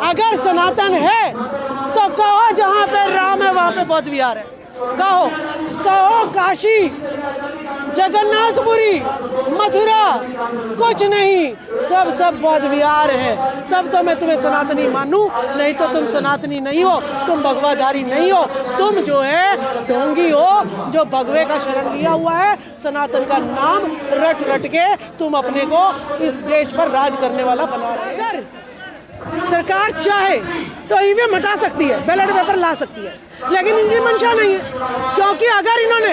अगर सनातन है तो कहो जहाँ पे राम है वहाँ पे बौद्ध विहार है, कहो काशी, जगन्नाथपुरी, मथुरा, कुछ नहीं, सब बौद्ध विहार है। तब तो मैं तुम्हें सनातनी मानूं, नहीं तो तुम सनातनी नहीं हो, तुम भगवाधारी नहीं हो, तुम जो है ढोंगी हो जो भगवे का शरण लिया हुआ है। सनातन का नाम रट रट के तुम अपने को इस देश पर राज करने वाला बना रहे। अगर सरकार चाहे तो ईवीएम हटा सकती है, बैलेट पेपर ला सकती है, लेकिन इनकी मंशा नहीं है, क्योंकि अगर इन्होंने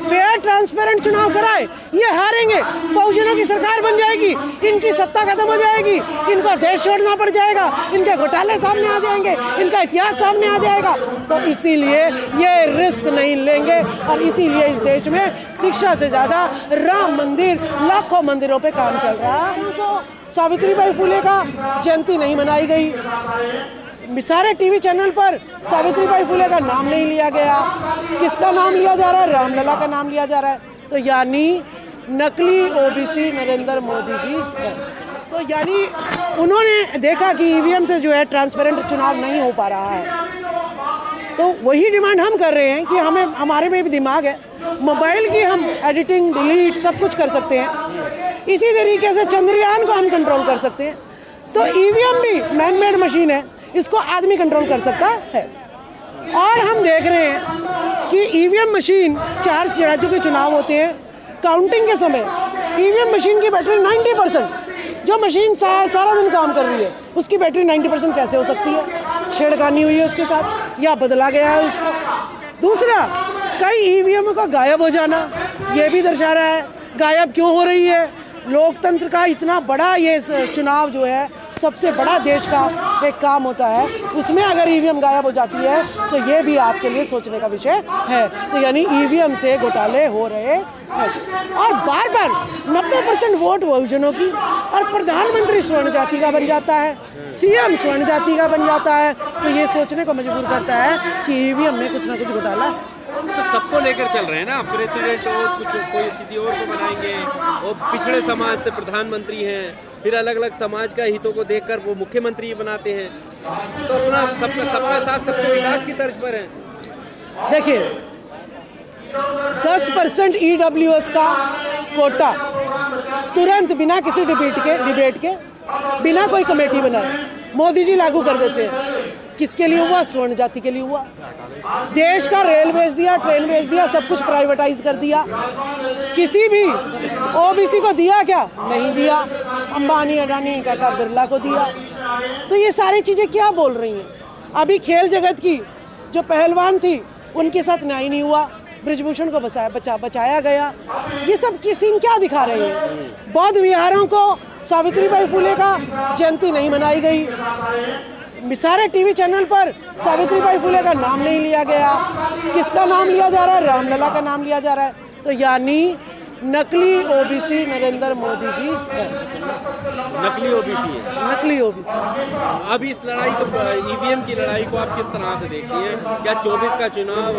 फेयर ट्रांसपेरेंट चुनाव कराए, ये हारेंगे, बहुजनों की सरकार बन जाएगी, इनकी सत्ता खत्म हो जाएगी, इनको देश छोड़ना पड़ जाएगा, इनके घोटाले सामने आ जाएंगे, इनका इतिहास सामने आ जाएगा। तो इसीलिए ये रिस्क नहीं लेंगे और इसीलिए इस देश में शिक्षा से ज़्यादा राम मंदिर, लाखों मंदिरों पर काम चल रहा है। सावित्रीबाई फुले का जयंती नहीं मनाई गई, सारे टीवी चैनल पर सावित्रीबाई फुले का नाम नहीं लिया गया, किसका नाम लिया जा रहा है? रामलला का नाम लिया जा रहा है। तो यानी नकली ओबीसी नरेंद्र मोदी जी है। तो यानी उन्होंने देखा कि ईवीएम से जो है ट्रांसपेरेंट चुनाव नहीं हो पा रहा है, तो वही डिमांड हम कर रहे हैं कि हमें, हमारे में भी दिमाग है, मोबाइल की हम एडिटिंग, डिलीट सब कुछ कर सकते हैं, इसी तरीके से चंद्रयान को हम कंट्रोल कर सकते हैं। तो ईवीएम भी मैन मेड मशीन है, इसको आदमी कंट्रोल कर सकता है। और हम देख रहे हैं कि ईवीएम मशीन, 4 राज्यों के चुनाव होते हैं, काउंटिंग के समय ईवीएम मशीन की बैटरी 90%, जो मशीन सारा दिन काम कर रही है उसकी बैटरी 90% कैसे हो सकती है? छेड़खानी हुई है उसके साथ या बदला गया है उसको। दूसरा, कई ईवीएम का गायब हो जाना ये भी दर्शा रहा है। गायब क्यों हो रही है? लोकतंत्र का इतना बड़ा ये चुनाव जो है, सबसे बड़ा देश का एक काम होता है, उसमें अगर ईवीएम गायब हो जाती है तो ये भी आपके लिए सोचने का विषय है। तो यानी ईवीएम से घोटाले हो रहे हैं और बार बार 90% वोट बहुजनों की, और प्रधानमंत्री स्वर्ण जाति का बन जाता है, सीएम स्वर्ण जाति का बन जाता है। तो ये सोचने को मजबूर करता है कि ईवीएम में कुछ ना कुछ घोटाला है। तो सबको लेकर चल रहे हैं ना, प्रेसिडेंट हो, कुछ कोई किसी और को बनाएंगे, और पिछड़े समाज से प्रधानमंत्री हैं, फिर अलग अलग समाज का हितों को देखकर वो मुख्यमंत्री बनाते हैं। तो अपना सबका साथ सबके विकास की तर्ज पर है। देखिए, 10% EWS का कोटा तुरंत बिना किसी डिबेट के बिना कोई कमेटी बनाए मोदी जी लागू कर देते हैं। किसके लिए हुआ? स्वर्ण जाति के लिए हुआ। देश का रेल बेच दिया, ट्रेन बेच दिया, सब कुछ प्राइवेटाइज कर दिया। किसी भी ओबीसी को दिया क्या? नहीं दिया। अंबानी, अडानी, टाटा, बिरला को दिया। तो ये सारी चीज़ें क्या बोल रही हैं? अभी खेल जगत की जो पहलवान थी उनके साथ न्याय नहीं हुआ, ब्रिजभूषण को बचाया गया। ये सब की सीन क्या दिखा रहे हैं? बौद्ध विहारों को सावित्रीबाई फुले का जयंती नहीं मनाई गई, सारे टीवी चैनल पर सावित्रीबाई फुले का नाम नहीं लिया गया, किसका नाम लिया जा रहा है? रामलला का नाम लिया जा रहा है। तो यानी नकली ओबीसी नरेंद्र मोदी जी है। नकली ओबीसी है, नकली ओबीसी। अब इस लड़ाई को, ईवीएम की लड़ाई को आप किस तरह से देखती हैं? क्या 24 का चुनाव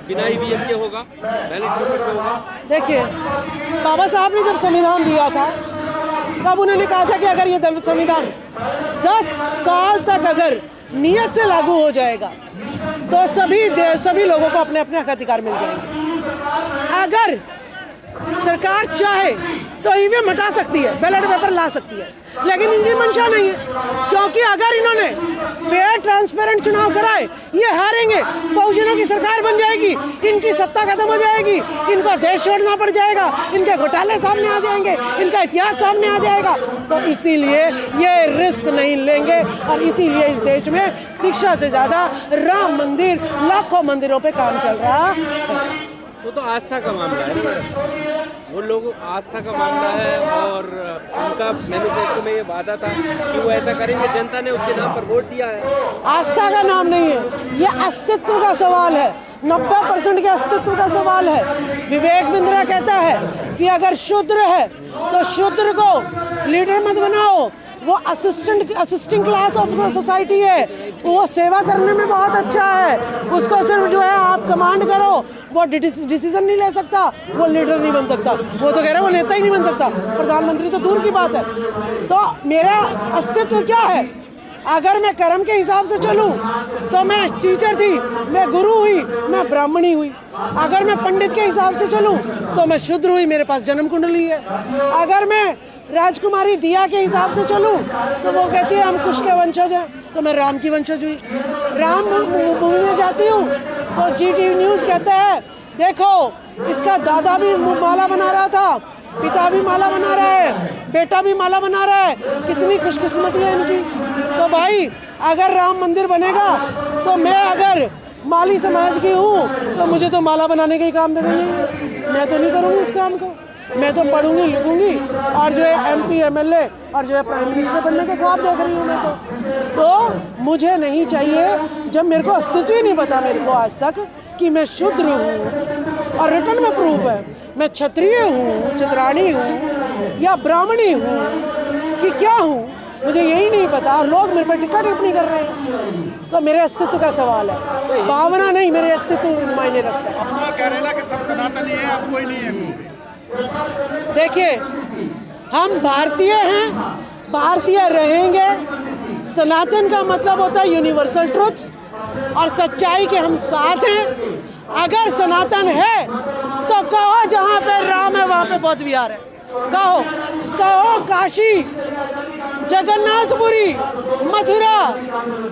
बिना ईवीएम के होगा, बैलेट पेपर से होगा? देखिए, बाबा साहब ने जब संविधान दिया था तब उन्होंने कहा था कि अगर ये संविधान 10 साल तक अगर नियत से लागू हो जाएगा तो सभी लोगों को अपने अपने हक अधिकार मिल जाएंगे। अगर सरकार चाहे तो ईवीएम हटा सकती है, बैलेट पेपर ला सकती है, लेकिन इनकी मंशा नहीं है, क्योंकि अगर इन्होंने फेयर ट्रांसपेरेंट चुनाव कराए, ये हारेंगे, बहुजनों की सरकार बन जाएगी, इनकी सत्ता खत्म हो जाएगी, इनको देश छोड़ना पड़ जाएगा, इनके घोटाले सामने आ जाएंगे, इनका इतिहास सामने आ जाएगा। तो इसीलिए ये रिस्क नहीं लेंगे और इसीलिए इस देश में शिक्षा से ज़्यादा राम मंदिर, लाखों मंदिरों पर काम चल रहा है। वो तो आस्था का मामला है, वो लोग आस्था का मामला है, और उनका मैनिफेस्टो में ये वादा था कि वो ऐसा करेंगे, जनता ने उसके नाम पर वोट दिया है। आस्था का नाम नहीं है, ये अस्तित्व का सवाल है, 90% के अस्तित्व का सवाल है। विवेक बिंद्रा कहता है कि अगर शूद्र है तो शूद्र को लीडर मत बनाओ, वो असिस्टिंग क्लास ऑफ सोसाइटी है, वो सेवा करने में बहुत अच्छा है, उसको सिर्फ जो है आप कमांड करो, वो डिसीजन नहीं ले सकता, वो लीडर नहीं बन सकता। वो तो कह रहा है वो नेता ही नहीं बन सकता, प्रधानमंत्री तो दूर की बात है। तो मेरा अस्तित्व क्या है? अगर मैं कर्म के हिसाब से चलूं तो मैं टीचर थी, मैं गुरु हुई, मैं ब्राह्मणी हुई। अगर मैं पंडित के हिसाब से चलूं तो मैं शूद्र हुई, मेरे पास जन्म कुंडली है। अगर मैं राजकुमारी दिया के हिसाब से चलूं तो वो कहती है हम कुश के वंशज हैं, तो मैं राम की वंशज हुई। राम भूमि में जाती हूँ तो GT न्यूज़ कहता है देखो इसका दादा भी माला बना रहा था, पिता भी माला बना रहा है, बेटा भी माला बना रहा है, कितनी खुशकिस्मती है इनकी। तो भाई अगर राम मंदिर बनेगा तो मैं अगर माली समाज की हूँ तो मुझे तो माला बनाने का ही काम दे देंगे, मैं तो नहीं करूँगी उस काम को। मैं तो पढ़ूंगी लिखूंगी और जो है MP MLA और जो है प्राइम मिनिस्टर बनने के ख्वाब देख रही हूँ मैं तो मुझे नहीं चाहिए, जब मेरे को अस्तित्व ही नहीं पता मेरे को आज तक कि मैं शूद्र हूँ और रिटर्न में प्रूफ है, मैं क्षत्रिय हूँ, चतुरानी हूँ या ब्राह्मणी हूँ कि क्या हूँ, मुझे यही नहीं पता और लोग मेरे पर टिक्का टिप्पणी कर रहे हैं। तो मेरे अस्तित्व का सवाल है, भावना नहीं, मेरे अस्तित्व मायने रखता है। अब तो कह रहे ना कि सब सनातनी है, अब कोई नहीं है। देखिए हम भारतीय हैं, भारतीय रहेंगे। सनातन का मतलब होता है यूनिवर्सल ट्रुथ और सच्चाई के हम साथ हैं। अगर सनातन है तो कहो जहाँ पे राम है वहाँ पे बौद्ध विहार है, कहो काशी, जगन्नाथपुरी, मथुरा,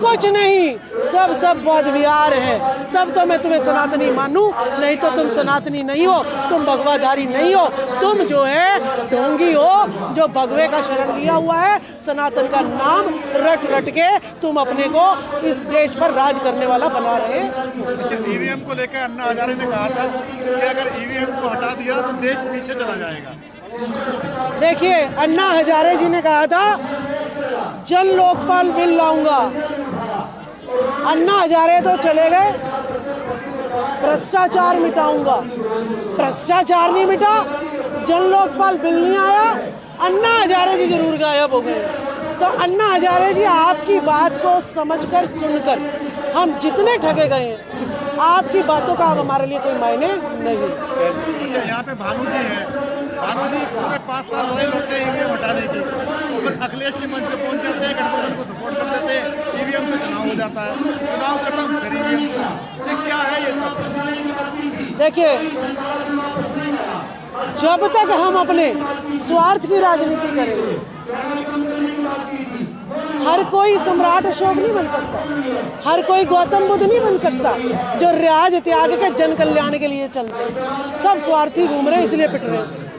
कुछ नहीं, सब बौद्ध विहार है। तब तो मैं तुम्हें सनातनी मानूं, नहीं तो तुम सनातनी नहीं हो, तुम भगवाधारी नहीं हो, तुम जो है ढोंगी हो जो भगवे का शरण लिया हुआ है। सनातन का नाम रट के तुम अपने को इस देश पर राज करने वाला बना रहे हैं। अच्छा, EVM को लेकर अन्ना हजारे ने कहा था कि अगर EVM को हटा दिया तो देश पीछे चला जाएगा। देखिए अन्ना हजारे जी ने कहा था जन लोकपाल बिल लाऊंगा, अन्ना हजारे तो चले गए, भ्रष्टाचार मिटाऊंगा, भ्रष्टाचार नहीं मिटा, जन लोकपाल बिल नहीं आया, अन्ना हजारे जी जरूर गायब हो गए। तो अन्ना हजारे जी आपकी बात को समझकर सुनकर हम जितने ठगे गए हैं, आपकी बातों का अब हमारे लिए कोई मायने नहीं। अच्छा, यहाँ पे भानु जी हैं, भानु जी पूरे 5 साल लड़े लड़ते हैं EVM हटाने की, तो अखिलेश के मंच पे पहुंच जाते हैं, गठबंधन को सपोर्ट कर देते हैं, EVM से चुनाव हो जाता है, चुनाव खत्म, फिर EVM ये क्या है ये सब? देखिए जब तक हम अपने स्वार्थ की राजनीति करेंगे, हर कोई सम्राट अशोक नहीं बन सकता, हर कोई गौतम बुद्ध नहीं बन सकता जो राज त्याग के जन कल्याण के लिए चलते। सब स्वार्थी घूम रहे हैं, इसीलिए पिट रहे हैं।